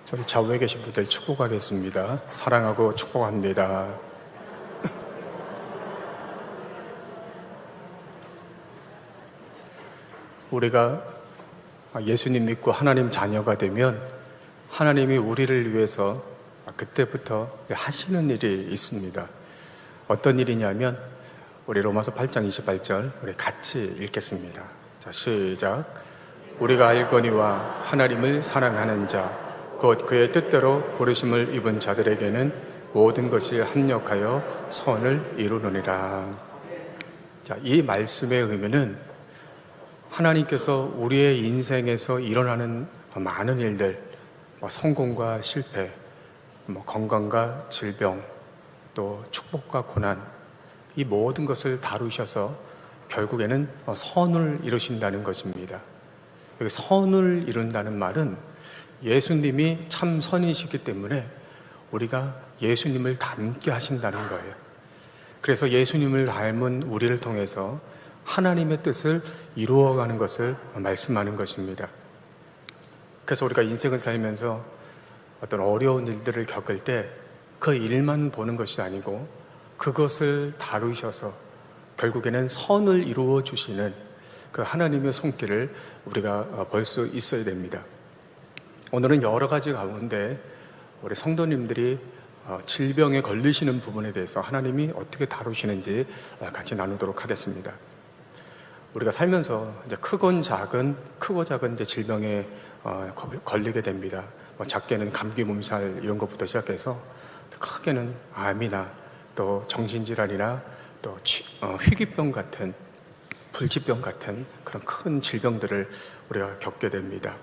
저희 좌우에 계신 분들 축복하겠습니다. 사랑하고 축복합니다. 우리가 예수님 믿고 하나님 자녀가 되면 하나님이 우리를 위해서 그때부터 하시는 일이 있습니다. 어떤 일이냐면 우리 로마서 8장 28절 우리 같이 읽겠습니다. 자, 시작. 우리가 알거니와 하나님을 사랑하는 자 곧 그의 뜻대로 부르심을 입은 자들에게는 모든 것이 합력하여 선을 이루느니라. 자, 이 말씀의 의미는 하나님께서 우리의 인생에서 일어나는 많은 일들, 성공과 실패, 건강과 질병, 또 축복과 고난, 이 모든 것을 다루셔서 결국에는 선을 이루신다는 것입니다. 여기 선을 이룬다는 말은 예수님이 참 선이시기 때문에 우리가 예수님을 닮게 하신다는 거예요. 그래서 예수님을 닮은 우리를 통해서 하나님의 뜻을 이루어가는 것을 말씀하는 것입니다. 그래서 우리가 인생을 살면서 어떤 어려운 일들을 겪을 때 그 일만 보는 것이 아니고 그것을 다루셔서 결국에는 선을 이루어 주시는 그 하나님의 손길을 우리가 볼 수 있어야 됩니다. 오늘은 여러 가지 가운데 우리 성도님들이 질병에 걸리시는 부분에 대해서 하나님이 어떻게 다루시는지 같이 나누도록 하겠습니다. 우리가 살면서 이제 크고 작은 이제 질병에 걸리게 됩니다. 작게는 감기, 몸살 이런 것부터 시작해서 크게는 암이나 또 정신질환이나 또 희귀병 같은 불치병 같은 그런 큰 질병들을 우리가 겪게 됩니다.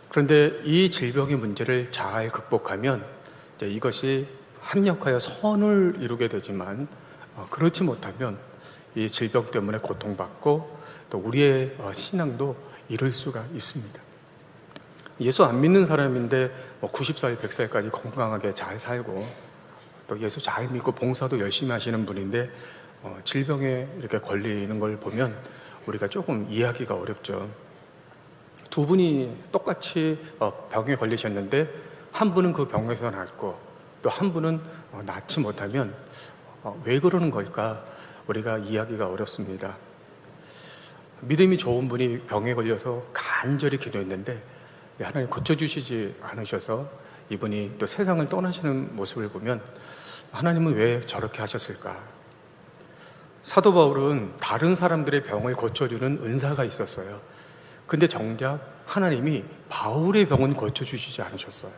그런데 이 질병의 문제를 잘 극복하면 이제 이것이 합력하여 선을 이루게 되지만 그렇지 못하면 이 질병 때문에 고통받고 또 우리의 신앙도 잃을 수가 있습니다. 예수 안 믿는 사람인데 90살, 100살까지 건강하게 잘 살고 또 예수 잘 믿고 봉사도 열심히 하시는 분인데 질병에 이렇게 걸리는 걸 보면 우리가 조금 이해하기가 어렵죠. 두 분이 똑같이 병에 걸리셨는데 한 분은 그 병에서 낫고 또 한 분은 낫지 못하면 왜 그러는 걸까? 우리가 이해하기가 어렵습니다. 믿음이 좋은 분이 병에 걸려서 간절히 기도했는데 하나님 고쳐주시지 않으셔서 이분이 또 세상을 떠나시는 모습을 보면 하나님은 왜 저렇게 하셨을까? 사도 바울은 다른 사람들의 병을 고쳐주는 은사가 있었어요. 근데 정작 하나님이 바울의 병은 고쳐주시지 않으셨어요.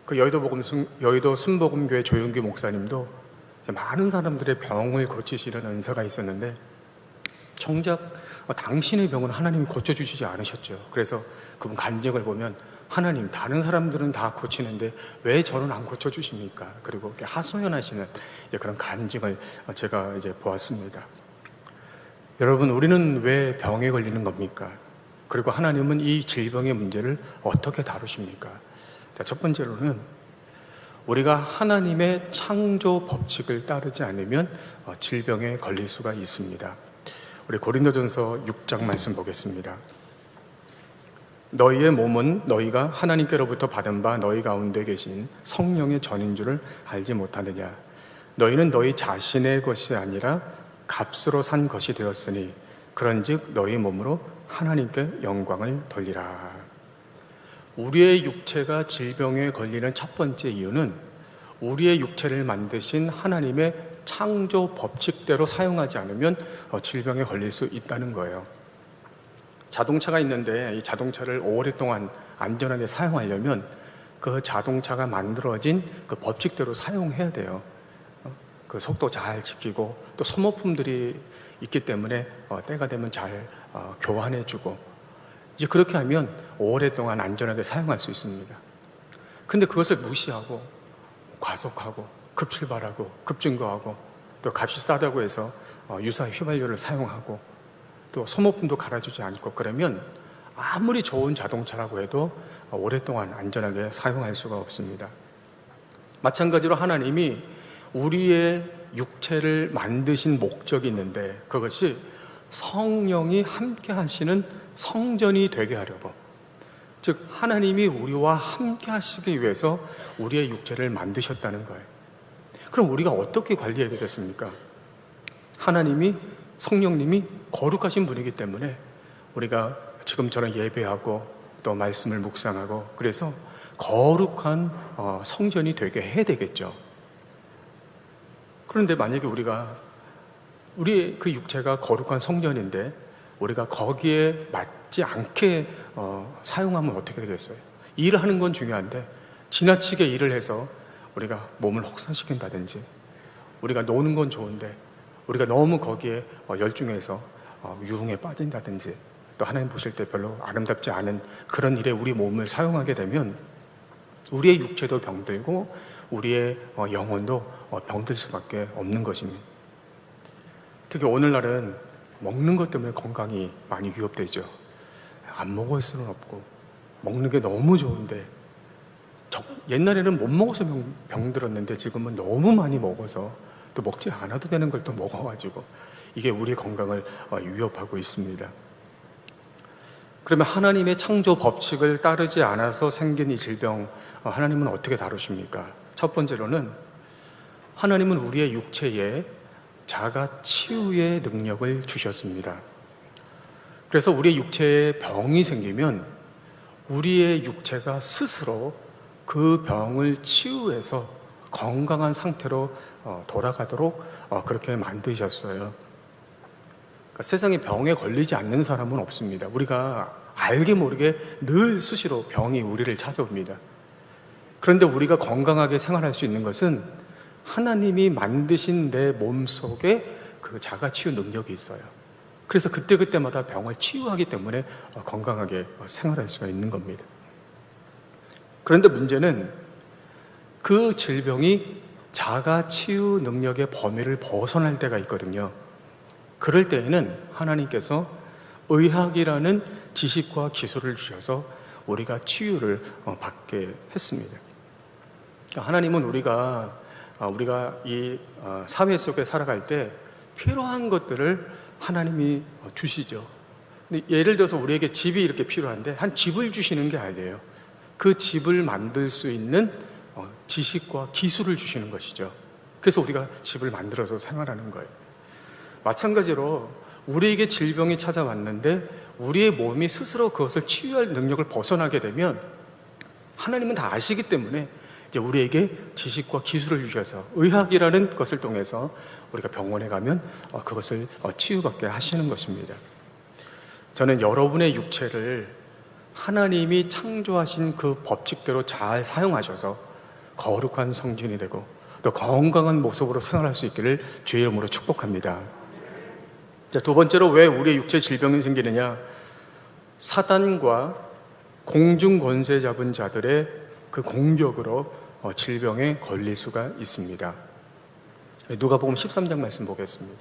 그 여의도 순복음교회 조용기 목사님도 많은 사람들의 병을 고치시는 은사가 있었는데 정작 당신의 병은 하나님이 고쳐주시지 않으셨죠. 그래서 그분 간증을 보면 하나님, 다른 사람들은 다 고치는데 왜 저는 안 고쳐주십니까? 그리고 이렇게 하소연하시는 그런 간증을 제가 이제 보았습니다. 여러분, 우리는 왜 병에 걸리는 겁니까? 그리고 하나님은 이 질병의 문제를 어떻게 다루십니까? 자, 첫 번째로는 우리가 하나님의 창조 법칙을 따르지 않으면 질병에 걸릴 수가 있습니다. 우리 고린도전서 6장 말씀 보겠습니다. 너희의 몸은 너희가 하나님께로부터 받은 바 너희 가운데 계신 성령의 전인 줄을 알지 못하느냐? 너희는 너희 자신의 것이 아니라 값으로 산 것이 되었으니 그런즉 너희 몸으로 하나님께 영광을 돌리라. 우리의 육체가 질병에 걸리는 첫 번째 이유는 우리의 육체를 만드신 하나님의 창조 법칙대로 사용하지 않으면 질병에 걸릴 수 있다는 거예요. 자동차가 있는데 이 자동차를 오랫동안 안전하게 사용하려면 그 자동차가 만들어진 그 법칙대로 사용해야 돼요. 그 속도 잘 지키고 또 소모품들이 있기 때문에 때가 되면 잘 교환해주고 이제 그렇게 하면 오랫동안 안전하게 사용할 수 있습니다. 근데 그것을 무시하고 과속하고 급출발하고 급증거하고 또 값이 싸다고 해서 유사 휘발유를 사용하고 또 소모품도 갈아주지 않고 그러면 아무리 좋은 자동차라고 해도 오랫동안 안전하게 사용할 수가 없습니다. 마찬가지로 하나님이 우리의 육체를 만드신 목적이 있는데 그것이 성령이 함께 하시는 성전이 되게 하려고 즉 하나님이 우리와 함께 하시기 위해서 우리의 육체를 만드셨다는 거예요. 그럼 우리가 어떻게 관리해야 되겠습니까? 하나님이, 성령님이 거룩하신 분이기 때문에 우리가 지금처럼 예배하고 또 말씀을 묵상하고 그래서 거룩한 성전이 되게 해야 되겠죠. 그런데 만약에 우리의 그 육체가 거룩한 성전인데 우리가 거기에 맞지 않게 사용하면 어떻게 되겠어요? 일을 하는 건 중요한데 지나치게 일을 해서 우리가 몸을 혹사시킨다든지, 우리가 노는 건 좋은데 우리가 너무 거기에 열중해서 유흥에 빠진다든지, 또 하나님 보실 때 별로 아름답지 않은 그런 일에 우리 몸을 사용하게 되면 우리의 육체도 병들고 우리의 영혼도 병들 수밖에 없는 것입니다. 특히 오늘날은 먹는 것 때문에 건강이 많이 위협되죠. 안 먹을 수는 없고 먹는 게 너무 좋은데, 옛날에는 못 먹어서 병들었는데 지금은 너무 많이 먹어서 또 먹지 않아도 되는 걸 또 먹어가지고 이게 우리의 건강을 위협하고 있습니다. 그러면 하나님의 창조 법칙을 따르지 않아서 생긴 이 질병, 하나님은 어떻게 다루십니까? 첫 번째로는 하나님은 우리의 육체에 자가 치유의 능력을 주셨습니다. 그래서 우리의 육체에 병이 생기면 우리의 육체가 스스로 그 병을 치유해서 건강한 상태로 돌아가도록 그렇게 만드셨어요. 그러니까 세상에 병에 걸리지 않는 사람은 없습니다. 우리가 알게 모르게 늘 수시로 병이 우리를 찾아옵니다. 그런데 우리가 건강하게 생활할 수 있는 것은 하나님이 만드신 내 몸속에 그 자가치유 능력이 있어요. 그래서 그때그때마다 병을 치유하기 때문에 건강하게 생활할 수가 있는 겁니다. 그런데 문제는 그 질병이 자가치유 능력의 범위를 벗어날 때가 있거든요. 그럴 때에는 하나님께서 의학이라는 지식과 기술을 주셔서 우리가 치유를 받게 했습니다. 하나님은 우리가 이 사회 속에 살아갈 때 필요한 것들을 하나님이 주시죠. 예를 들어서 우리에게 집이 이렇게 필요한데 한 집을 주시는 게 아니에요. 그 집을 만들 수 있는 지식과 기술을 주시는 것이죠. 그래서 우리가 집을 만들어서 생활하는 거예요. 마찬가지로 우리에게 질병이 찾아왔는데 우리의 몸이 스스로 그것을 치유할 능력을 벗어나게 되면 하나님은 다 아시기 때문에 이제 우리에게 지식과 기술을 주셔서 의학이라는 것을 통해서 우리가 병원에 가면 그것을 치유받게 하시는 것입니다. 저는 여러분의 육체를 하나님이 창조하신 그 법칙대로 잘 사용하셔서 거룩한 성전이 되고 또 건강한 모습으로 생활할 수 있기를 주의 이름으로 축복합니다. 자, 두 번째로 왜 우리의 육체 질병이 생기느냐? 사단과 공중 권세 잡은 자들의 그 공격으로 질병에 걸릴 수가 있습니다. 누가복음 13장 말씀 보겠습니다.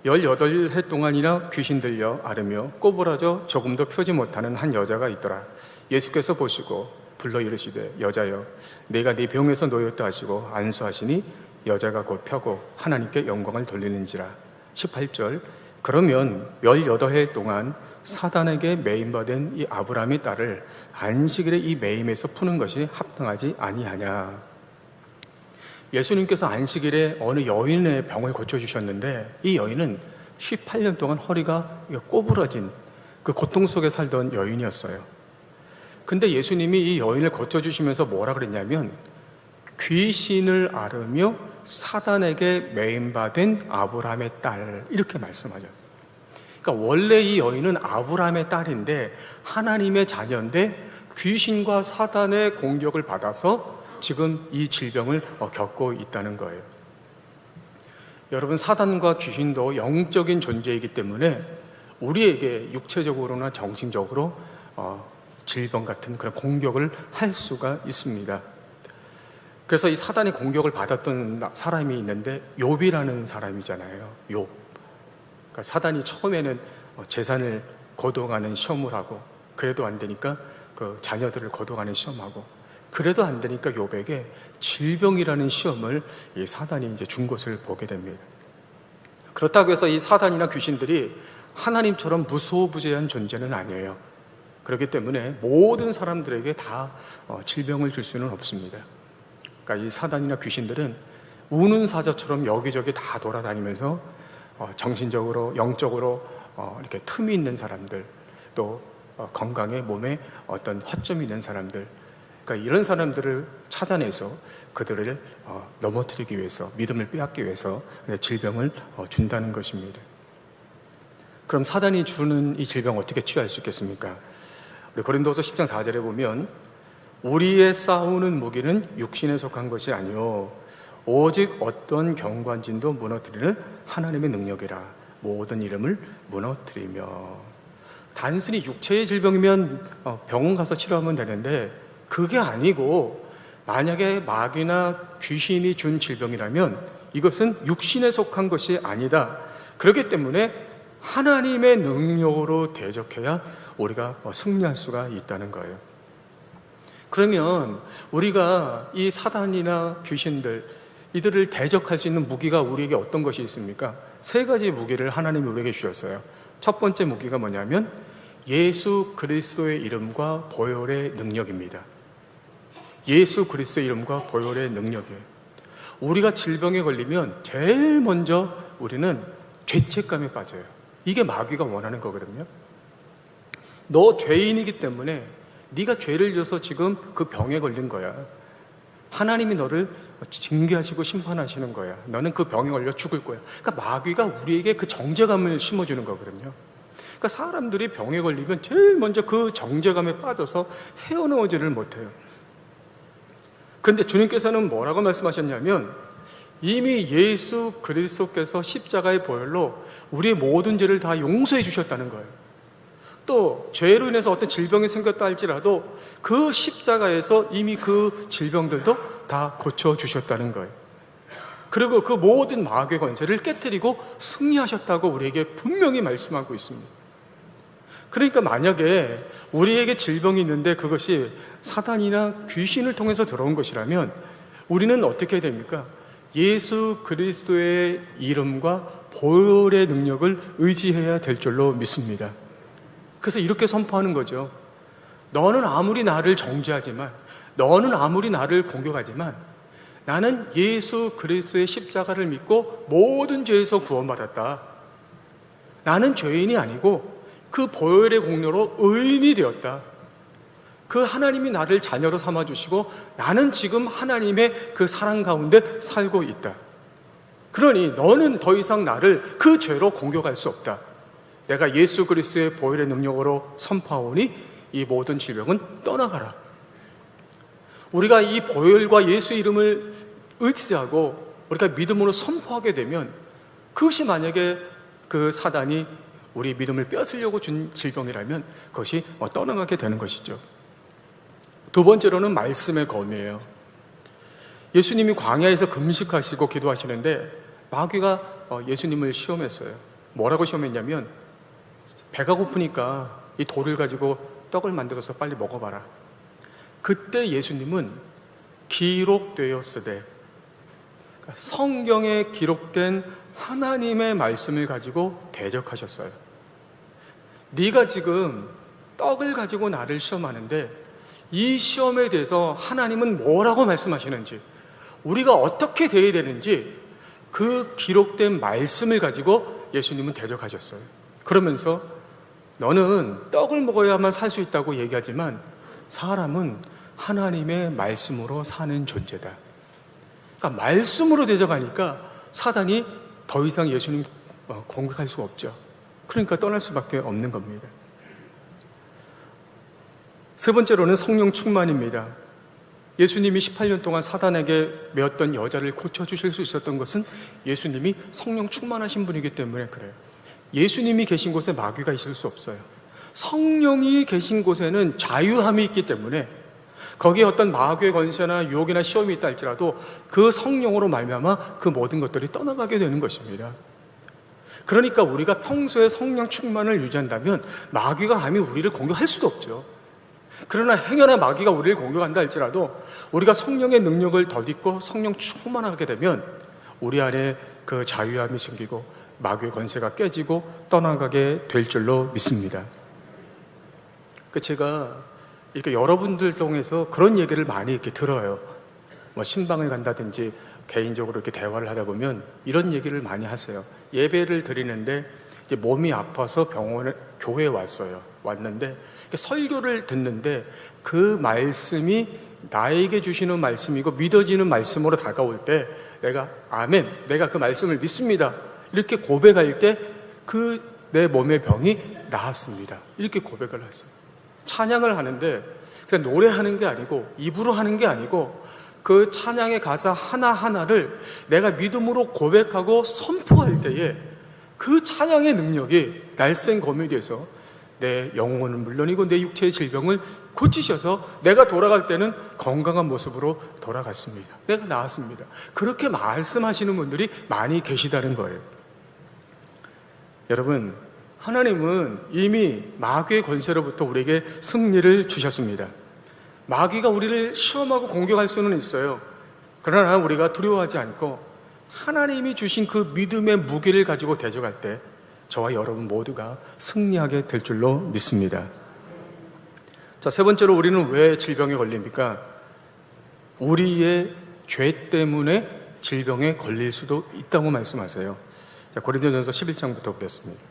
18해 동안이나 귀신 들려 앓으며 꼬부라져 조금도 펴지 못하는 한 여자가 있더라. 예수께서 보시고 불러 이르시되 여자여 내가 네 병에서 놓였다 하시고 안수하시니 여자가 곧 펴고 하나님께 영광을 돌리는지라. 18절 그러면 18해 동안 사단에게 매임받은 이 아브라함의 딸을 안식일에 이 매임에서 푸는 것이 합당하지 아니하냐. 예수님께서 안식일에 어느 여인의 병을 고쳐주셨는데 이 여인은 18년 동안 허리가 꼬부러진 그 고통 속에 살던 여인이었어요. 근데 예수님이 이 여인을 고쳐주시면서 뭐라 그랬냐면 귀신을 앓으며 사단에게 매임받은 아브라함의 딸, 이렇게 말씀하셨어요. 그러니까 원래 이 여인은 아브라함의 딸인데 하나님의 자녀인데 귀신과 사단의 공격을 받아서 지금 이 질병을 겪고 있다는 거예요. 여러분, 사단과 귀신도 영적인 존재이기 때문에 우리에게 육체적으로나 정신적으로 질병 같은 그런 공격을 할 수가 있습니다. 그래서 이 사단이 공격을 받았던 사람이 있는데 욥이라는 사람이잖아요. 욥. 그러니까 사단이 처음에는 재산을 거둬가는 시험을 하고 그래도 안 되니까 그 자녀들을 거둬가는 시험하고 그래도 안 되니까 욥에게 질병이라는 시험을 이 사단이 이제 준 것을 보게 됩니다. 그렇다고 해서 이 사단이나 귀신들이 하나님처럼 무소부재한 존재는 아니에요. 그렇기 때문에 모든 사람들에게 다 질병을 줄 수는 없습니다. 그러니까 이 사단이나 귀신들은 우는 사자처럼 여기저기 다 돌아다니면서 정신적으로, 영적으로 이렇게 틈이 있는 사람들, 또 건강에, 몸에 어떤 허점이 있는 사람들, 그러니까 이런 사람들을 찾아내서 그들을 넘어뜨리기 위해서, 믿음을 빼앗기 위해서 질병을 준다는 것입니다. 그럼 사단이 주는 이 질병 어떻게 치유할 수 있겠습니까? 우리 고린도서 10장 4절에 보면 우리의 싸우는 무기는 육신에 속한 것이 아니요 오직 어떤 경관진도 무너뜨리는 하나님의 능력이라 모든 이름을 무너뜨리며. 단순히 육체의 질병이면 병원 가서 치료하면 되는데 그게 아니고 만약에 마귀나 귀신이 준 질병이라면 이것은 육신에 속한 것이 아니다. 그렇기 때문에 하나님의 능력으로 대적해야 우리가 승리할 수가 있다는 거예요. 그러면 우리가 이 사단이나 귀신들, 이들을 대적할 수 있는 무기가 우리에게 어떤 것이 있습니까? 세 가지 무기를 하나님이 우리에게 주셨어요. 첫 번째 무기가 뭐냐면 예수 그리스도의 이름과 보혈의 능력입니다. 예수 그리스도의 이름과 보혈의 능력이에요. 우리가 질병에 걸리면 제일 먼저 우리는 죄책감에 빠져요. 이게 마귀가 원하는 거거든요. 너 죄인이기 때문에 네가 죄를 져서 지금 그 병에 걸린 거야. 하나님이 너를 징계하시고 심판하시는 거야. 너는 그 병에 걸려 죽을 거야. 그러니까 마귀가 우리에게 그 정죄감을 심어주는 거거든요. 그러니까 사람들이 병에 걸리면 제일 먼저 그 정죄감에 빠져서 헤어나오지를 못해요. 그런데 주님께서는 뭐라고 말씀하셨냐면 이미 예수 그리스도께서 십자가의 보혈로 우리의 모든 죄를 다 용서해 주셨다는 거예요. 또 죄로 인해서 어떤 질병이 생겼다 할지라도 그 십자가에서 이미 그 질병들도 다 고쳐주셨다는 거예요. 그리고 그 모든 마귀의 권세를 깨뜨리고 승리하셨다고 우리에게 분명히 말씀하고 있습니다. 그러니까 만약에 우리에게 질병이 있는데 그것이 사단이나 귀신을 통해서 들어온 것이라면 우리는 어떻게 해야 됩니까? 예수 그리스도의 이름과 보혈의 능력을 의지해야 될 줄로 믿습니다. 그래서 이렇게 선포하는 거죠. 너는 아무리 나를 정죄하지만, 너는 아무리 나를 공격하지만 나는 예수 그리스도의 십자가를 믿고 모든 죄에서 구원받았다. 나는 죄인이 아니고 그 보혈의 공로로 의인이 되었다. 그 하나님이 나를 자녀로 삼아주시고 나는 지금 하나님의 그 사랑 가운데 살고 있다. 그러니 너는 더 이상 나를 그 죄로 공격할 수 없다. 내가 예수 그리스도의 보혈의 능력으로 선포하오니 이 모든 질병은 떠나가라. 우리가 이 보혈과 예수의 이름을 의지하고 우리가 믿음으로 선포하게 되면 그것이 만약에 그 사단이 우리 믿음을 뺏으려고 준 질병이라면 그것이 떠나가게 되는 것이죠. 두 번째로는 말씀의 검이에요. 예수님이 광야에서 금식하시고 기도하시는데 마귀가 예수님을 시험했어요. 뭐라고 시험했냐면 배가 고프니까 이 돌을 가지고 떡을 만들어서 빨리 먹어봐라. 그때 예수님은 기록되었으되, 그러니까 성경에 기록된 하나님의 말씀을 가지고 대적하셨어요. 네가 지금 떡을 가지고 나를 시험하는데 이 시험에 대해서 하나님은 뭐라고 말씀하시는지, 우리가 어떻게 대해야 되는지 그 기록된 말씀을 가지고 예수님은 대적하셨어요. 그러면서 너는 떡을 먹어야만 살 수 있다고 얘기하지만 사람은 하나님의 말씀으로 사는 존재다. 그러니까 말씀으로 대적하니까 사단이 더 이상 예수님 공격할 수가 없죠. 그러니까 떠날 수밖에 없는 겁니다. 세 번째로는 성령 충만입니다. 예수님이 18년 동안 사단에게 메었던 여자를 고쳐주실 수 있었던 것은 예수님이 성령 충만하신 분이기 때문에 그래요. 예수님이 계신 곳에 마귀가 있을 수 없어요. 성령이 계신 곳에는 자유함이 있기 때문에 거기에 어떤 마귀의 권세나 유혹이나 시험이 있다 할지라도 그 성령으로 말미암아 그 모든 것들이 떠나가게 되는 것입니다. 그러니까 우리가 평소에 성령 충만을 유지한다면 마귀가 감히 우리를 공격할 수도 없죠. 그러나 행여나 마귀가 우리를 공격한다 할지라도 우리가 성령의 능력을 덧입고 성령 충만하게 되면 우리 안에 그 자유함이 생기고 마귀의 권세가 깨지고 떠나가게 될 줄로 믿습니다. 제가 이렇게 여러분들 통해서 그런 얘기를 많이 이렇게 들어요. 뭐 신방을 간다든지 개인적으로 이렇게 대화를 하다 보면 이런 얘기를 많이 하세요. 예배를 드리는데 이제 몸이 아파서 교회에 왔는데 설교를 듣는데 그 말씀이 나에게 주시는 말씀이고 믿어지는 말씀으로 다가올 때 내가 아멘, 내가 그 말씀을 믿습니다, 이렇게 고백할 때 그 내 몸의 병이 나았습니다. 이렇게 고백을 했어요. 찬양을 하는데 그냥 노래하는 게 아니고 입으로 하는 게 아니고 그 찬양의 가사 하나하나를 내가 믿음으로 고백하고 선포할 때에 그 찬양의 능력이 날쌘 검에 대해서 내 영혼은 물론이고 내 육체의 질병을 고치셔서 내가 돌아갈 때는 건강한 모습으로 돌아갔습니다. 내가 나았습니다. 그렇게 말씀하시는 분들이 많이 계시다는 거예요. 여러분, 하나님은 이미 마귀의 권세로부터 우리에게 승리를 주셨습니다. 마귀가 우리를 시험하고 공격할 수는 있어요. 그러나 우리가 두려워하지 않고 하나님이 주신 그 믿음의 무기를 가지고 대적할 때 저와 여러분 모두가 승리하게 될 줄로 믿습니다. 자, 세 번째로 우리는 왜 질병에 걸립니까? 우리의 죄 때문에 질병에 걸릴 수도 있다고 말씀하세요. 자, 고린도전서 11장부터 보겠습니다.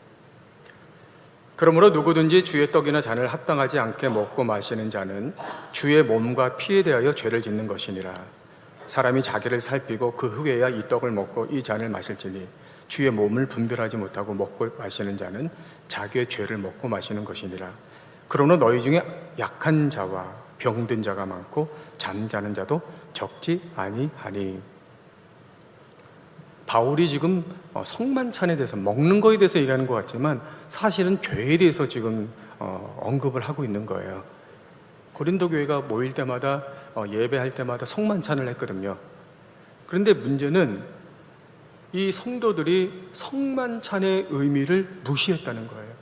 그러므로 누구든지 주의 떡이나 잔을 합당하지 않게 먹고 마시는 자는 주의 몸과 피에 대하여 죄를 짓는 것이니라. 사람이 자기를 살피고 그 후에야 이 떡을 먹고 이 잔을 마실지니 주의 몸을 분별하지 못하고 먹고 마시는 자는 자기의 죄를 먹고 마시는 것이니라. 그러나 너희 중에 약한 자와 병든 자가 많고 잠자는 자도 적지 아니하니. 바울이 지금 성만찬에 대해서, 먹는 거에 대해서 얘기하는 것 같지만 사실은 죄에 대해서 지금 언급을 하고 있는 거예요. 고린도 교회가 모일 때마다 예배할 때마다 성만찬을 했거든요. 그런데 문제는 이 성도들이 성만찬의 의미를 무시했다는 거예요.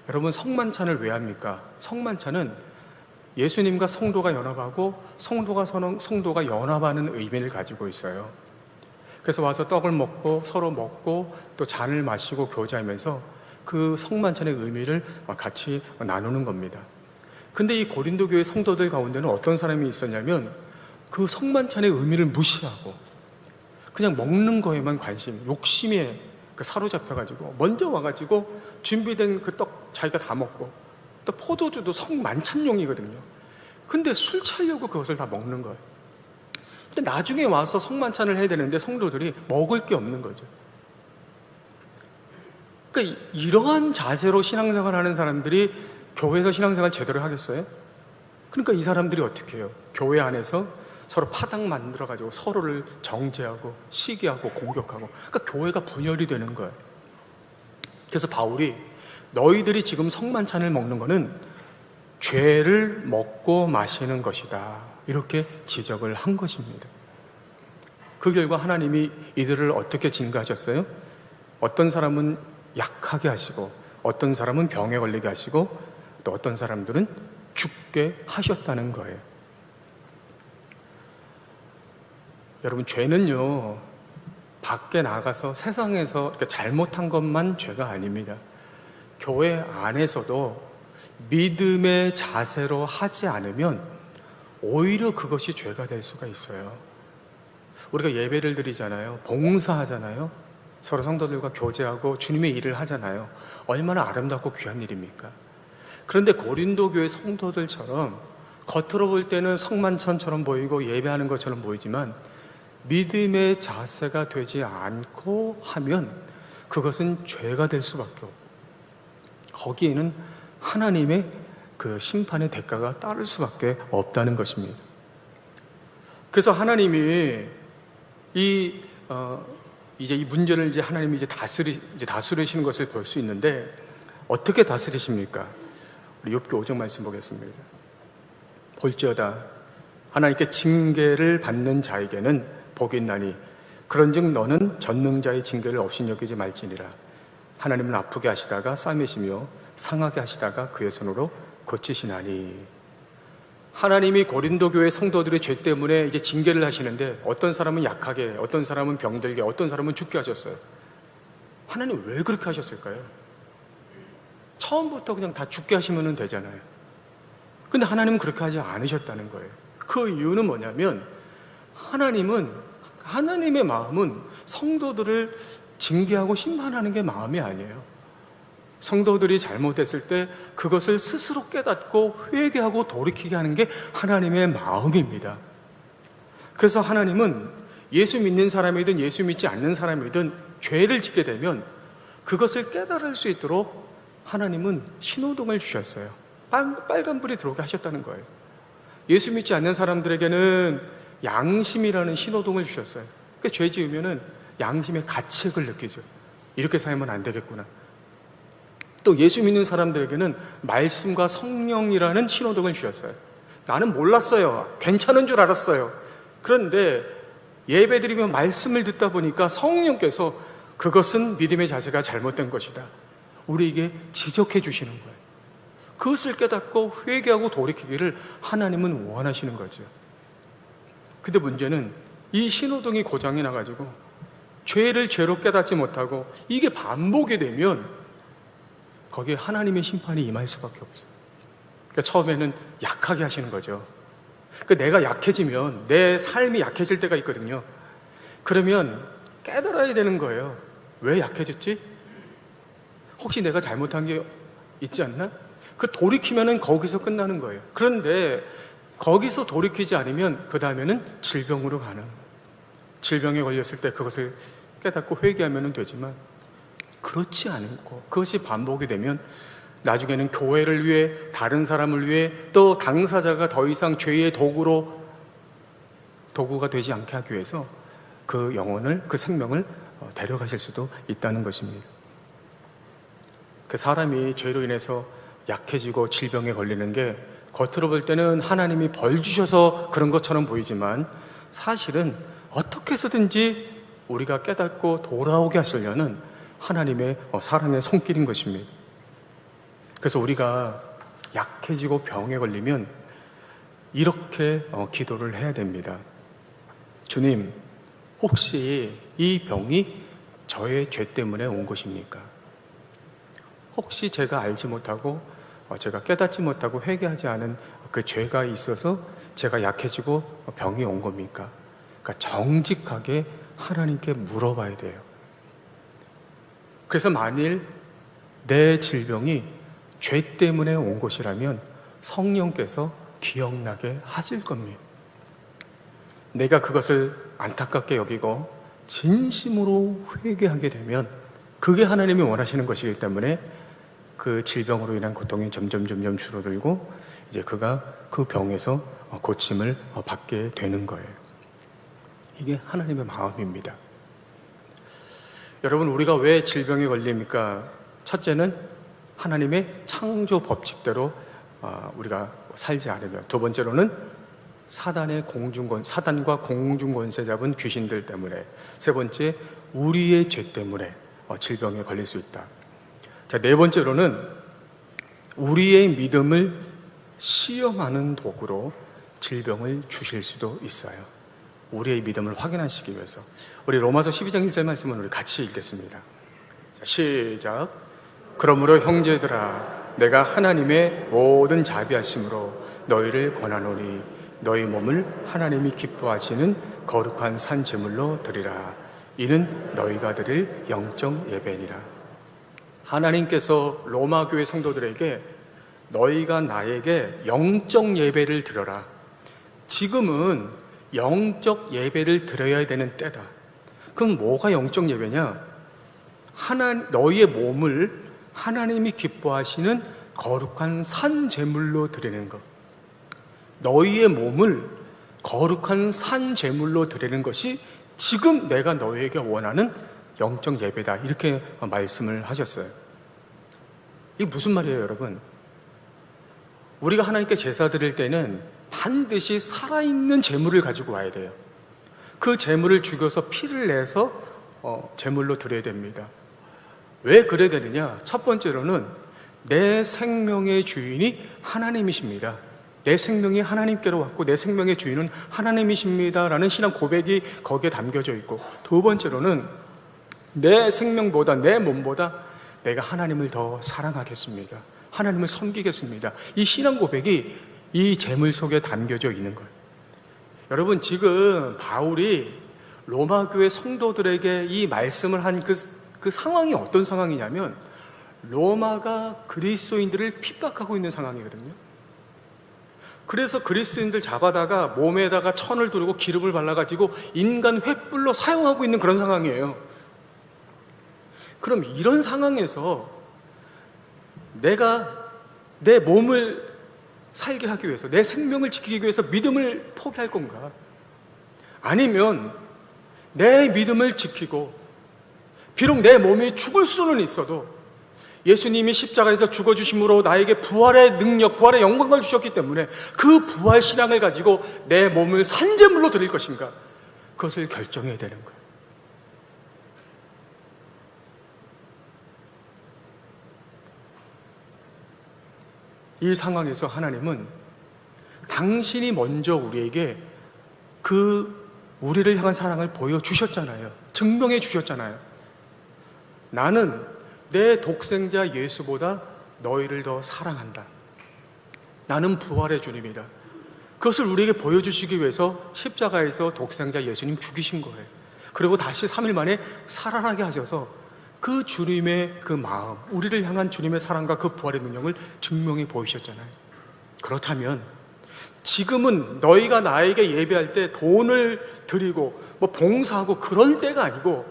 여러분, 성만찬을 왜 합니까? 성만찬은 예수님과 성도가 연합하고 성도가 연합하는 의미를 가지고 있어요. 그래서 와서 떡을 먹고 서로 먹고 또 잔을 마시고 교제하면서 그 성만찬의 의미를 같이 나누는 겁니다. 근데 이 고린도 교회 성도들 가운데는 어떤 사람이 있었냐면 그 성만찬의 의미를 무시하고 그냥 먹는 거에만 관심, 욕심에 사로잡혀가지고 먼저 와가지고 준비된 그 떡 자기가 다 먹고, 또 포도주도 성만찬용이거든요. 근데 술 취하려고 그것을 다 먹는 거예요. 근데 나중에 와서 성만찬을 해야 되는데 성도들이 먹을 게 없는 거죠. 그러니까 이러한 자세로 신앙생활 하는 사람들이 교회에서 신앙생활 제대로 하겠어요? 그러니까 이 사람들이 어떻게 해요? 교회 안에서 서로 파당 만들어가지고 서로를 정죄하고 시기하고 공격하고, 그러니까 교회가 분열이 되는 거예요. 그래서 바울이 너희들이 지금 성만찬을 먹는 거는 죄를 먹고 마시는 것이다, 이렇게 지적을 한 것입니다. 그 결과 하나님이 이들을 어떻게 징계하셨어요? 어떤 사람은 약하게 하시고 어떤 사람은 병에 걸리게 하시고 또 어떤 사람들은 죽게 하셨다는 거예요. 여러분, 죄는요, 밖에 나가서 세상에서 이렇게 잘못한 것만 죄가 아닙니다. 교회 안에서도 믿음의 자세로 하지 않으면 오히려 그것이 죄가 될 수가 있어요. 우리가 예배를 드리잖아요. 봉사하잖아요. 서로 성도들과 교제하고 주님의 일을 하잖아요. 얼마나 아름답고 귀한 일입니까? 그런데 고린도 교회 성도들처럼 겉으로 볼 때는 성만찬처럼 보이고 예배하는 것처럼 보이지만 믿음의 자세가 되지 않고 하면 그것은 죄가 될 수밖에 없고, 거기에는 하나님의 그 심판의 대가가 따를 수밖에 없다는 것입니다. 그래서 하나님이 이제 이 문제를 이제 하나님이 이제 다스리시는 것을 볼 수 있는데, 어떻게 다스리십니까? 우리 욥기 5장 말씀 보겠습니다. 볼지어다 하나님께 징계를 받는 자에게는 복이 있나니 그런즉 너는 전능자의 징계를 업신여기지 말지니라. 하나님은 아프게 하시다가 싸매시며 상하게 하시다가 그의 손으로 고치시나니. 하나님이 고린도 교회 성도들의 죄 때문에 이제 징계를 하시는데 어떤 사람은 약하게, 어떤 사람은 병들게, 어떤 사람은 죽게 하셨어요. 하나님 왜 그렇게 하셨을까요? 처음부터 그냥 다 죽게 하시면 되잖아요. 근데 하나님은 그렇게 하지 않으셨다는 거예요. 그 이유는 뭐냐면 하나님의 마음은 성도들을 징계하고 심판하는 게 마음이 아니에요. 성도들이 잘못했을 때 그것을 스스로 깨닫고 회개하고 돌이키게 하는 게 하나님의 마음입니다. 그래서 하나님은 예수 믿는 사람이든 예수 믿지 않는 사람이든 죄를 짓게 되면 그것을 깨달을 수 있도록 하나님은 신호등을 주셨어요. 빨간불이 들어오게 하셨다는 거예요. 예수 믿지 않는 사람들에게는 양심이라는 신호등을 주셨어요. 그러니까 죄 지으면은 양심의 가책을 느끼죠. 이렇게 살면 안 되겠구나. 또 예수 믿는 사람들에게는 말씀과 성령이라는 신호등을 주셨어요. 나는 몰랐어요. 괜찮은 줄 알았어요. 그런데 예배드리며 말씀을 듣다 보니까 성령께서 그것은 믿음의 자세가 잘못된 것이다, 우리에게 지적해 주시는 거예요. 그것을 깨닫고 회개하고 돌이키기를 하나님은 원하시는 거죠. 근데 문제는 이 신호등이 고장이 나가지고 죄를 죄로 깨닫지 못하고 이게 반복이 되면 거기에 하나님의 심판이 임할 수밖에 없어요. 그러니까 처음에는 약하게 하시는 거죠. 그러니까 내가 약해지면 내 삶이 약해질 때가 있거든요. 그러면 깨달아야 되는 거예요. 왜 약해졌지? 혹시 내가 잘못한 게 있지 않나? 그 돌이키면은 거기서 끝나는 거예요. 그런데 거기서 돌이키지 않으면 그 다음에는 질병으로 가는, 질병에 걸렸을 때 그것을 깨닫고 회개하면 되지만 그렇지 않고 그것이 반복이 되면 나중에는 교회를 위해, 다른 사람을 위해, 또 당사자가 더 이상 죄의 도구가 되지 않게 하기 위해서 그 영혼을, 그 생명을 데려가실 수도 있다는 것입니다. 그 사람이 죄로 인해서 약해지고 질병에 걸리는 게 겉으로 볼 때는 하나님이 벌 주셔서 그런 것처럼 보이지만 사실은 어떻게 해서든지 우리가 깨닫고 돌아오게 하시려는 하나님의 사랑의 손길인 것입니다. 그래서 우리가 약해지고 병에 걸리면 이렇게 기도를 해야 됩니다. 주님, 혹시 이 병이 저의 죄 때문에 온 것입니까? 혹시 제가 알지 못하고 제가 깨닫지 못하고 회개하지 않은 그 죄가 있어서 제가 약해지고 병이 온 겁니까? 그러니까 정직하게 하나님께 물어봐야 돼요. 그래서 만일 내 질병이 죄 때문에 온 것이라면 성령께서 기억나게 하실 겁니다. 내가 그것을 안타깝게 여기고 진심으로 회개하게 되면 그게 하나님이 원하시는 것이기 때문에 그 질병으로 인한 고통이 점점 줄어들고 이제 그가 그 병에서 고침을 받게 되는 거예요. 이게 하나님의 마음입니다. 여러분, 우리가 왜 질병에 걸립니까? 첫째는 하나님의 창조 법칙대로 우리가 살지 않으며, 두 번째로는 사단과 공중권세 잡은 귀신들 때문에, 세 번째 우리의 죄 때문에 질병에 걸릴 수 있다. 자, 네 번째로는 우리의 믿음을 시험하는 도구로 질병을 주실 수도 있어요. 우리의 믿음을 확인하시기 위해서. 우리 로마서 12장 1절 말씀은 우리 같이 읽겠습니다. 자, 시작. 그러므로 형제들아, 내가 하나님의 모든 자비하심으로 너희를 권하노니 너희 몸을 하나님이 기뻐하시는 거룩한 산 제물로 드리라. 이는 너희가 드릴 영적 예배니라. 하나님께서 로마 교회 성도들에게 너희가 나에게 영적 예배를 드려라. 지금은 영적 예배를 드려야 되는 때다. 그럼 뭐가 영적 예배냐? 너희의 몸을 하나님이 기뻐하시는 거룩한 산 제물로 드리는 것. 너희의 몸을 거룩한 산 제물로 드리는 것이 지금 내가 너희에게 원하는 영적 예배다. 이렇게 말씀을 하셨어요. 이게 무슨 말이에요, 여러분? 우리가 하나님께 제사 드릴 때는 반드시 살아있는 제물을 가지고 와야 돼요. 그 제물을 죽여서 피를 내서 제물로 드려야 됩니다. 왜 그래야 되느냐? 첫 번째로는 내 생명의 주인이 하나님이십니다. 내 생명이 하나님께로 왔고 내 생명의 주인은 하나님이십니다 라는 신앙 고백이 거기에 담겨져 있고, 두 번째로는 내 생명보다, 내 몸보다 내가 하나님을 더 사랑하겠습니다. 하나님을 섬기겠습니다. 이 신앙 고백이 이 재물 속에 담겨져 있는 거예요. 여러분, 지금 바울이 로마 교회 성도들에게 이 말씀을 한 그 상황이 어떤 상황이냐면, 로마가 그리스도인들을 핍박하고 있는 상황이거든요. 그래서 그리스도인들 잡아다가 몸에다가 천을 두르고 기름을 발라가지고 인간 횃불로 사용하고 있는 그런 상황이에요. 그럼 이런 상황에서 내가 내 몸을 살게 하기 위해서, 내 생명을 지키기 위해서 믿음을 포기할 건가? 아니면 내 믿음을 지키고 비록 내 몸이 죽을 수는 있어도 예수님이 십자가에서 죽어주심으로 나에게 부활의 능력, 부활의 영광을 주셨기 때문에 그 부활 신앙을 가지고 내 몸을 산제물로 드릴 것인가? 그것을 결정해야 되는 거예요. 이 상황에서 하나님은 당신이 먼저 우리에게 우리를 향한 사랑을 보여주셨잖아요. 증명해 주셨잖아요. 나는 내 독생자 예수보다 너희를 더 사랑한다. 나는 부활의 주님이다. 그것을 우리에게 보여주시기 위해서 십자가에서 독생자 예수님 죽이신 거예요. 그리고 다시 3일 만에 살아나게 하셔서 그 주님의 그 마음, 우리를 향한 주님의 사랑과 그 부활의 능력을 증명해 보이셨잖아요. 그렇다면 지금은 너희가 나에게 예배할 때 돈을 드리고 봉사하고 그럴 때가 아니고,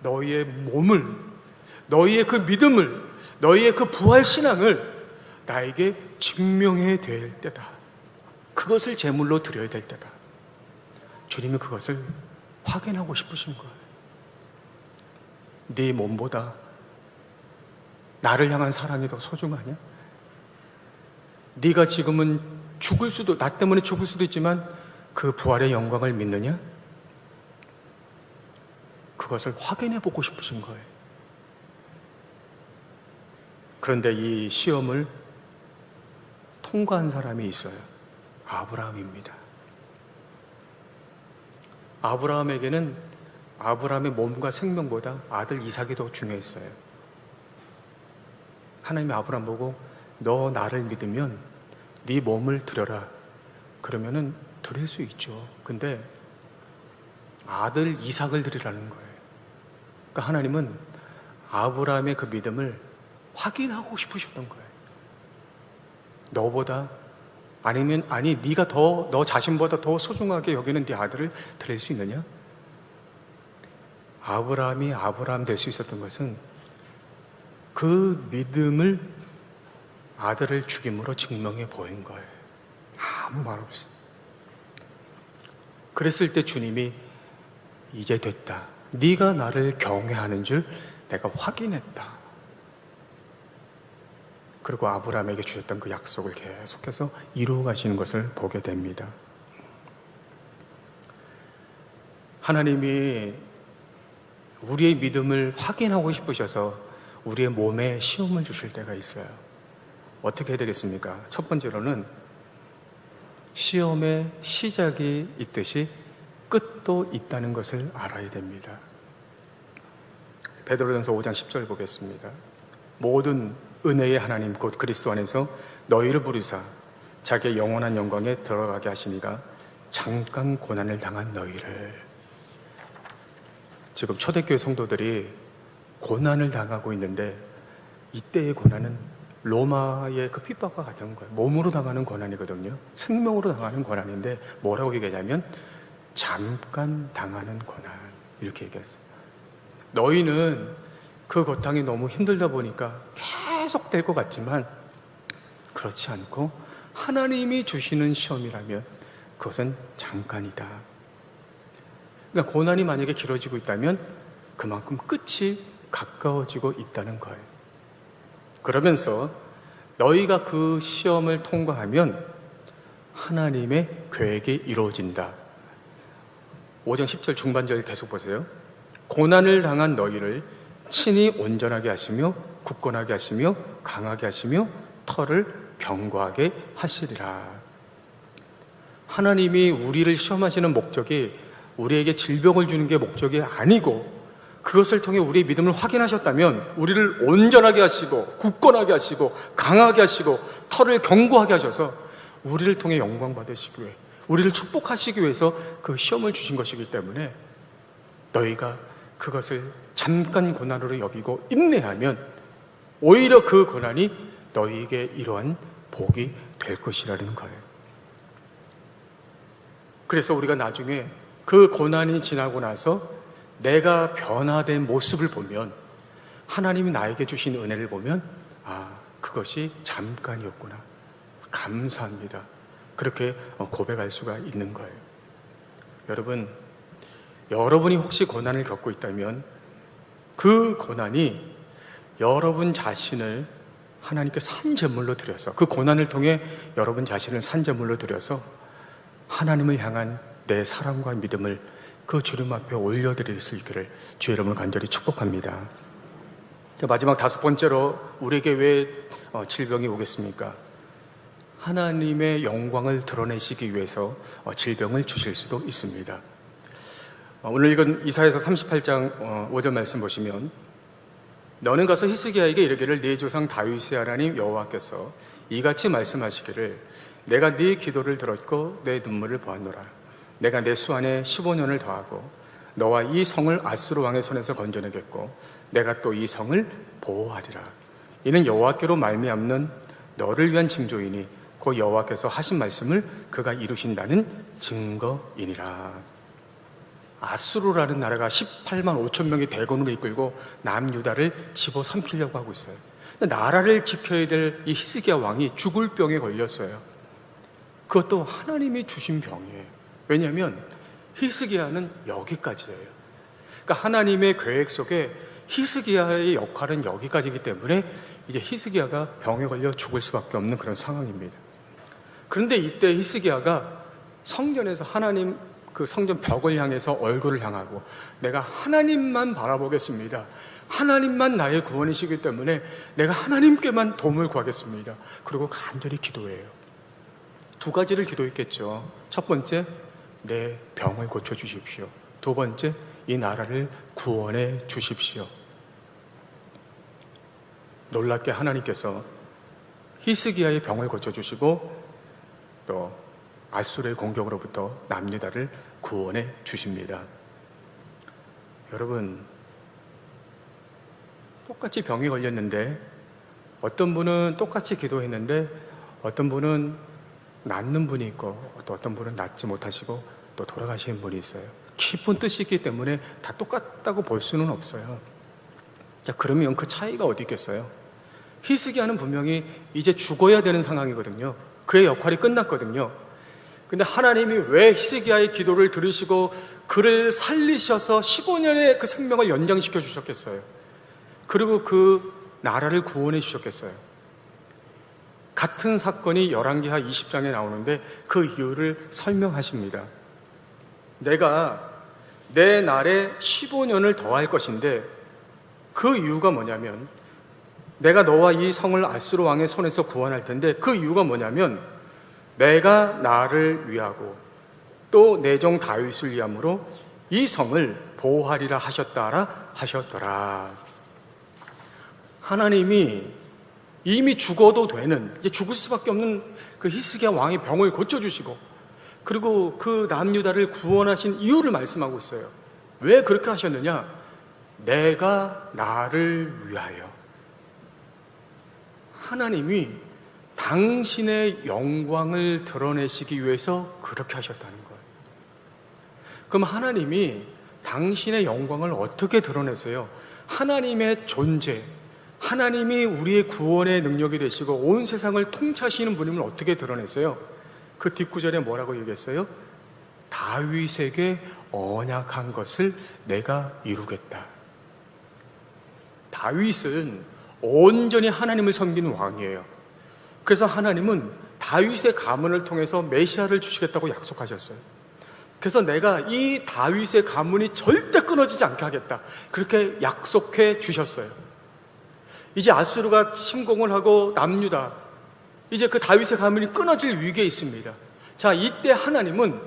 너희의 몸을, 너희의 그 믿음을, 너희의 그 부활 신앙을 나에게 증명해야 될 때다. 그것을 제물로 드려야 될 때다. 주님이 그것을 확인하고 싶으신 거예요. 네 몸보다 나를 향한 사랑이 더 소중하냐? 네가 지금은 죽을 수도, 나 때문에 죽을 수도 있지만 그 부활의 영광을 믿느냐? 그것을 확인해 보고 싶으신 거예요. 그런데 이 시험을 통과한 사람이 있어요. 아브라함입니다. 아브라함에게는 아브라함의 몸과 생명보다 아들 이삭이 더 중요했어요. 하나님이 아브라함 보고 너 나를 믿으면 네 몸을 드려라. 그러면은 드릴 수 있죠. 근데 아들 이삭을 드리라는 거예요. 그러니까 하나님은 아브라함의 그 믿음을 확인하고 싶으셨던 거예요. 너보다, 네가 너 자신보다 더 소중하게 여기는 네 아들을 드릴 수 있느냐? 아브라함이 아브라함 될 수 있었던 것은 그 믿음을 아들을 죽임으로 증명해 보인 거예요. 아무 말 없어요. 그랬을 때 주님이 이제 됐다. 네가 나를 경외하는 줄 내가 확인했다. 그리고 아브라함에게 주셨던 그 약속을 계속해서 이루어 가시는 것을 보게 됩니다. 하나님이 우리의 믿음을 확인하고 싶으셔서 우리의 몸에 시험을 주실 때가 있어요. 어떻게 해야 되겠습니까? 첫 번째로는 시험의 시작이 있듯이 끝도 있다는 것을 알아야 됩니다. 베드로전서 5장 10절 보겠습니다. 모든 은혜의 하나님 곧 그리스도 안에서 너희를 부르사 자기의 영원한 영광에 들어가게 하시니가 잠깐 고난을 당한 너희를. 지금 초대교회 성도들이 고난을 당하고 있는데, 이때의 고난은 로마의 그 핍박과 같은 거예요. 몸으로 당하는 고난이거든요. 생명으로 당하는 고난인데 뭐라고 얘기하냐면 잠깐 당하는 고난, 이렇게 얘기했어요. 너희는 그 고통이 너무 힘들다 보니까 계속 될 것 같지만 그렇지 않고 하나님이 주시는 시험이라면 그것은 잠깐이다. 그러니까 고난이 만약에 길어지고 있다면 그만큼 끝이 가까워지고 있다는 거예요. 그러면서 너희가 그 시험을 통과하면 하나님의 계획이 이루어진다. 5장 10절 중반절 계속 보세요. 고난을 당한 너희를 친히 온전하게 하시며 굳건하게 하시며 강하게 하시며 털을 견고하게 하시리라. 하나님이 우리를 시험하시는 목적이 우리에게 질병을 주는 게 목적이 아니고, 그것을 통해 우리의 믿음을 확인하셨다면 우리를 온전하게 하시고 굳건하게 하시고 강하게 하시고 털을 견고하게 하셔서 우리를 통해 영광 받으시기 위해, 우리를 축복하시기 위해서 그 시험을 주신 것이기 때문에 너희가 그것을 잠깐 고난으로 여기고 인내하면 오히려 그 고난이 너희에게 이러한 복이 될 것이라는 거예요. 그래서 우리가 나중에 그 고난이 지나고 나서 내가 변화된 모습을 보면, 하나님이 나에게 주신 은혜를 보면, 그것이 잠깐이었구나, 감사합니다, 그렇게 고백할 수가 있는 거예요. 여러분이 혹시 고난을 겪고 있다면 그 고난이 여러분 자신을 하나님께 산제물로 드려서, 그 고난을 통해 여러분 자신을 산제물로 드려서 하나님을 향한 내 사랑과 믿음을 그 주님 앞에 올려드릴 수 있기를 주의 이름으로 간절히 축복합니다. 자, 마지막 5번째로, 우리에게 왜 질병이 오겠습니까? 하나님의 영광을 드러내시기 위해서 질병을 주실 수도 있습니다. 오늘 읽은 이사야서 38장 5절 말씀 보시면, 너는 가서 히스기야에게 이르기를 네 조상 다윗의 하나님 여호와께서 이같이 말씀하시기를 내가 네 기도를 들었고 내 눈물을 보았노라. 내가 내 수 안에 15년을 더하고 너와 이 성을 아수르 왕의 손에서 건져내겠고 내가 또 이 성을 보호하리라. 이는 여호와께로 말미암는 너를 위한 징조이니 그 여호와께서 하신 말씀을 그가 이루신다는 증거이니라. 아수르라는 나라가 18만 5천 명의 대군으로 이끌고 남유다를 집어삼키려고 하고 있어요. 나라를 지켜야 될 이 히스기야 왕이 죽을 병에 걸렸어요. 그것도 하나님이 주신 병이에요. 왜냐하면 히스기야는 여기까지예요. 그러니까 하나님의 계획 속에 히스기야의 역할은 여기까지이기 때문에 이제 히스기야가 병에 걸려 죽을 수밖에 없는 그런 상황입니다. 그런데 이때 히스기야가 성전에서 하나님 그 성전 벽을 향해서 얼굴을 향하고 내가 하나님만 바라보겠습니다, 하나님만 나의 구원이시기 때문에 내가 하나님께만 도움을 구하겠습니다, 그리고 간절히 기도해요. 2가지를 기도했겠죠. 첫 번째, 내 병을 고쳐주십시오. 2번째, 이 나라를 구원해 주십시오. 놀랍게 하나님께서 히스기야의 병을 고쳐주시고 또 아수르의 공격으로부터 남유다를 구원해 주십니다. 여러분, 똑같이 병이 걸렸는데 어떤 분은 똑같이 기도했는데 어떤 분은 낫는 분이 있고 또 어떤 분은 낫지 못하시고 또 돌아가시는 분이 있어요. 깊은 뜻이 있기 때문에 다 똑같다고 볼 수는 없어요. 자, 그러면 그 차이가 어디 있겠어요? 히스기야는 분명히 이제 죽어야 되는 상황이거든요. 그의 역할이 끝났거든요. 근데 하나님이 왜 히스기야의 기도를 들으시고 그를 살리셔서 15년의 그 생명을 연장시켜 주셨겠어요? 그리고 그 나라를 구원해 주셨겠어요? 같은 사건이 열왕기하 20장에 나오는데 그 이유를 설명하십니다. 내가 내 날에 15년을 더할 것인데 그 이유가 뭐냐면, 내가 너와 이 성을 아수르 왕의 손에서 구원할 텐데 그 이유가 뭐냐면, 내가 나를 위하고 또 내 종 다윗을 위함으로 이 성을 보호하리라 하셨더라. 하나님이 이미 죽어도 되는, 이제 죽을 수밖에 없는 그 히스기야 왕의 병을 고쳐주시고 그리고 그 남유다를 구원하신 이유를 말씀하고 있어요. 왜 그렇게 하셨느냐? 내가 나를 위하여. 하나님이 당신의 영광을 드러내시기 위해서 그렇게 하셨다는 거예요. 그럼 하나님이 당신의 영광을 어떻게 드러내세요? 하나님의 존재, 하나님이 우리의 구원의 능력이 되시고 온 세상을 통치하시는 분임을 어떻게 드러내세요? 그 뒷구절에 뭐라고 얘기했어요? 다윗에게 언약한 것을 내가 이루겠다. 다윗은 온전히 하나님을 섬기는 왕이에요. 그래서 하나님은 다윗의 가문을 통해서 메시아를 주시겠다고 약속하셨어요. 그래서 내가 이 다윗의 가문이 절대 끊어지지 않게 하겠다, 그렇게 약속해 주셨어요. 이제 아수르가 침공을 하고 남유다, 이제 그 다윗의 가문이 끊어질 위기에 있습니다. 자, 이때 하나님은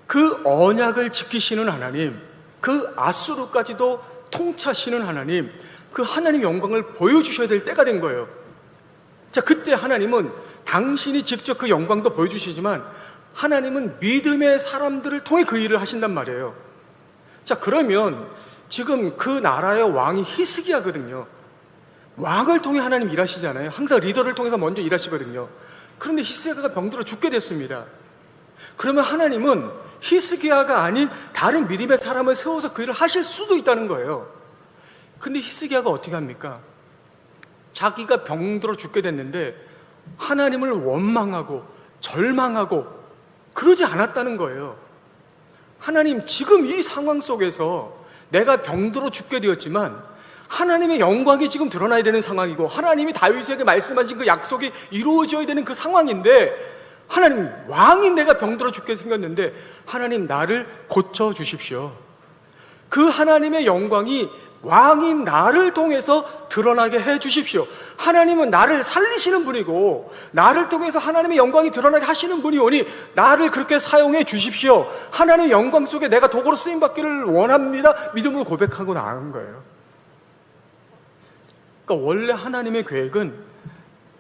그 언약을 지키시는 하나님, 그 아수르까지도 통치하시는 하나님, 그 하나님의 영광을 보여주셔야 될 때가 된 거예요. 자, 그때 하나님은 당신이 직접 그 영광도 보여주시지만 하나님은 믿음의 사람들을 통해 그 일을 하신단 말이에요. 자, 그러면 지금 그 나라의 왕이 히스기야거든요. 왕을 통해 하나님 일하시잖아요. 항상 리더를 통해서 먼저 일하시거든요. 그런데 히스기야가 병들어 죽게 됐습니다. 그러면 하나님은 히스기야가 아닌 다른 믿음의 사람을 세워서 그 일을 하실 수도 있다는 거예요. 근데 히스기야가 어떻게 합니까? 자기가 병들어 죽게 됐는데 하나님을 원망하고 절망하고 그러지 않았다는 거예요. 하나님, 지금 이 상황 속에서 내가 병들어 죽게 되었지만 하나님의 영광이 지금 드러나야 되는 상황이고 하나님이 다윗에게 말씀하신 그 약속이 이루어져야 되는 그 상황인데, 하나님, 왕인 내가 병들어 죽게 생겼는데 하나님, 나를 고쳐주십시오. 그 하나님의 영광이 왕인 나를 통해서 드러나게 해 주십시오. 하나님은 나를 살리시는 분이고 나를 통해서 하나님의 영광이 드러나게 하시는 분이오니 나를 그렇게 사용해 주십시오. 하나님의 영광 속에 내가 도구로 쓰임받기를 원합니다. 믿음으로 고백하고 나간 거예요. 그러니까 원래 하나님의 계획은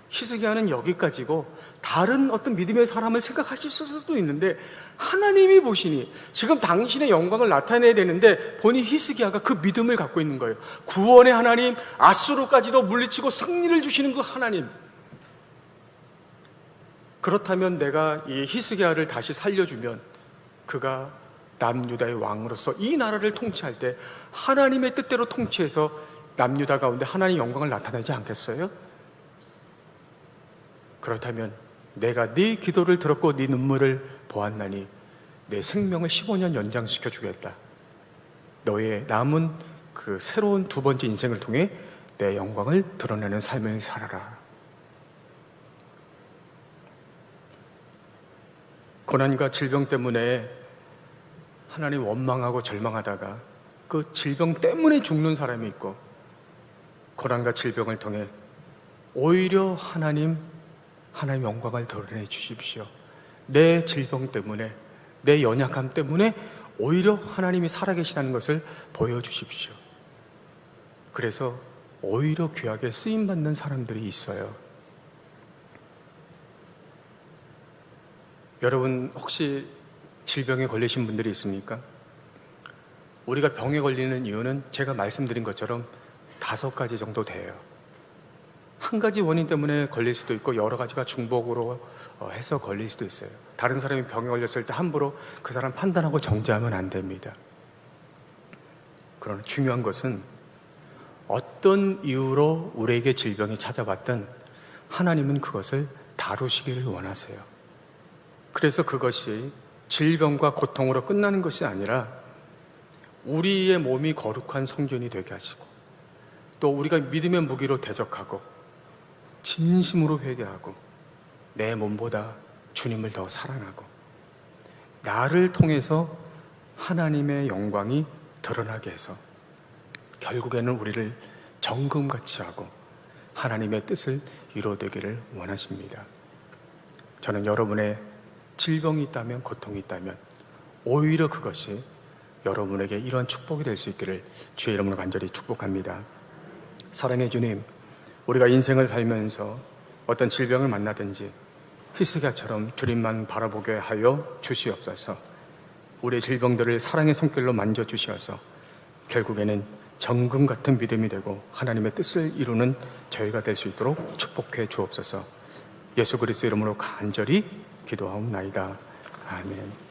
히스기야는 여기까지고 다른 어떤 믿음의 사람을 생각하실 수도 있는데, 하나님이 보시니 지금 당신의 영광을 나타내야 되는데 보니 히스기야가 그 믿음을 갖고 있는 거예요. 구원의 하나님, 아수르까지도 물리치고 승리를 주시는 그 하나님, 그렇다면 내가 이 히스기야를 다시 살려주면 그가 남유다의 왕으로서 이 나라를 통치할 때 하나님의 뜻대로 통치해서 남유다 가운데 하나님의 영광을 나타내지 않겠어요? 그렇다면 내가 네 기도를 들었고 네 눈물을 보았나니 내 생명을 15년 연장시켜 주겠다. 너의 남은 그 새로운 두 번째 인생을 통해 내 영광을 드러내는 삶을 살아라. 고난과 질병 때문에 하나님 원망하고 절망하다가 그 질병 때문에 죽는 사람이 있고, 고난과 질병을 통해 오히려 하나님 영광을 드러내 주십시오. 내 질병 때문에, 내 연약함 때문에 오히려 하나님이 살아계시다는 것을 보여주십시오. 그래서 오히려 귀하게 쓰임받는 사람들이 있어요. 여러분, 혹시 질병에 걸리신 분들이 있습니까? 우리가 병에 걸리는 이유는 제가 말씀드린 것처럼 5가지 정도 돼요. 한 가지 원인 때문에 걸릴 수도 있고 여러 가지가 중복으로 해서 걸릴 수도 있어요. 다른 사람이 병에 걸렸을 때 함부로 그 사람 판단하고 정죄하면 안 됩니다. 그러나 중요한 것은 어떤 이유로 우리에게 질병이 찾아왔든 하나님은 그것을 다루시기를 원하세요. 그래서 그것이 질병과 고통으로 끝나는 것이 아니라 우리의 몸이 거룩한 성전이 되게 하시고, 또 우리가 믿음의 무기로 대적하고 진심으로 회개하고 내 몸보다 주님을 더 사랑하고 나를 통해서 하나님의 영광이 드러나게 해서 결국에는 우리를 정금같이 하고 하나님의 뜻을 이루어되기를 원하십니다. 저는 여러분의 질병이 있다면, 고통이 있다면 오히려 그것이 여러분에게 이러한 축복이 될 수 있기를 주의 이름으로 간절히 축복합니다. 사랑의 주님, 우리가 인생을 살면서 어떤 질병을 만나든지 히스기야처럼 주님만 바라보게 하여 주시옵소서. 우리의 질병들을 사랑의 손길로 만져주시어서 결국에는 정금 같은 믿음이 되고 하나님의 뜻을 이루는 저희가 될 수 있도록 축복해 주옵소서. 예수 그리스도 이름으로 간절히 기도하옵나이다. 아멘.